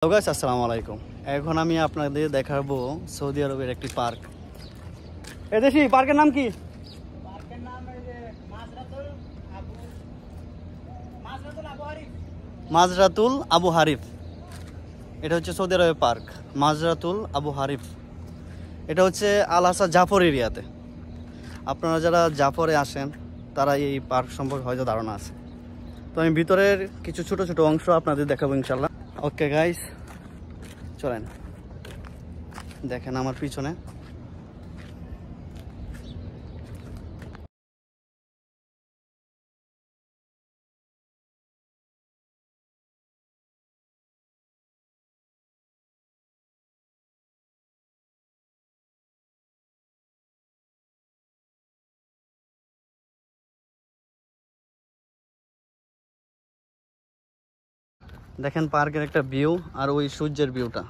Hello guys, আসসালামু আলাইকুম। এখন আমি আপনাদের দেখাবো সৌদি আরবের একটি পার্ক। এদেশি পার্কের নাম কি? পার্কের নাম মাজরাতুল আবু হারিফ। এটা হচ্ছে সৌদি আরবের পার্ক মাজরাতুল আবু হারিফ। এটা হচ্ছে আল হাসা জাফর এরিয়াতে। আপনারা যারা জাফরে আসেন তারা এই পার্ক সম্পর্কে হয়তো ধারণা আছে। তো আমি ভিতরের কিছু ছোট ছোট অংশ আপনাদের দেখাবো ইনশাল্লাহ। ওকে গাইস, চলেন দেখেন আমার পিছনে। দেখেন পার্কের একটা ভিউ আর ওই সূর্যের ভিউটা।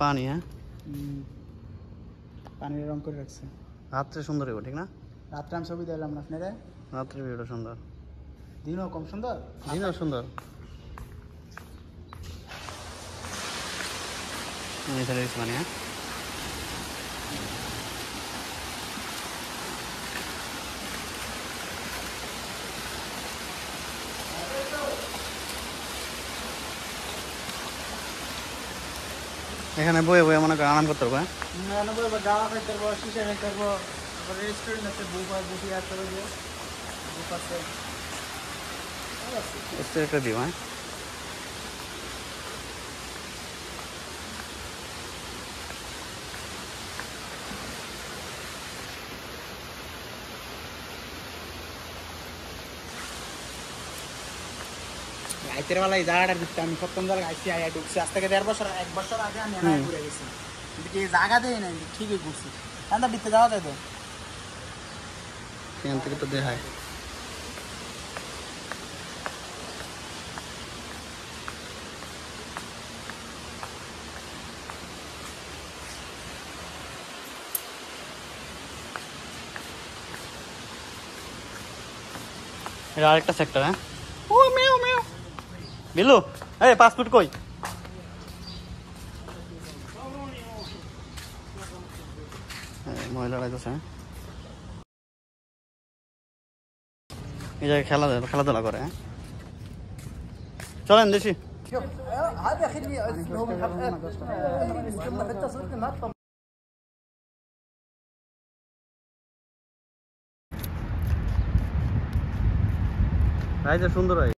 পানি, হ্যাঁ পানির রং করে রাখছে। রাত্রে সুন্দর হবে, ঠিক না? রাত্রে আমি ছবি দিলাম না আপনারা, রাত্রে ভিউটা সুন্দর, দিনও কম সুন্দর, দিনও সুন্দর। পানি, হ্যাঁ এখানে বয়ে বয়ে মনে করে আরাম করতে পারবো। গাওয়া খাইতে পারবো, শিশা খাইতে পারবো, তারপরে রেস্টুরেন্ট আছে, বুক আর বসে আসতে পারবো, বুক আছে। একটা দিও, হ্যাঁ রাইতের বেলায় জায়গাটা ঘুরতে আমি প্রথম জায়গায় আইসি, আয়া ঢুকছি আজ থেকে 1.5 বছর আগে আমি এখানে ঘুরে গেছি, কিন্তু কি জায়গা দেয় না, ঠিকই ঘুরছি। ঠান্ডা বিতে যাওয়া যায় তো, এখান থেকে তো দেখায়। এটা আরেকটা সেক্টর, হ্যাঁ ও মেও মেও বিলু, এই পাসপোর্ট কই? মহিলারা যাচ্ছে, হ্যাঁ এই জায়গায় খেলাধুলা করে, হ্যাঁ চলেন দেশি। সুন্দর হয়।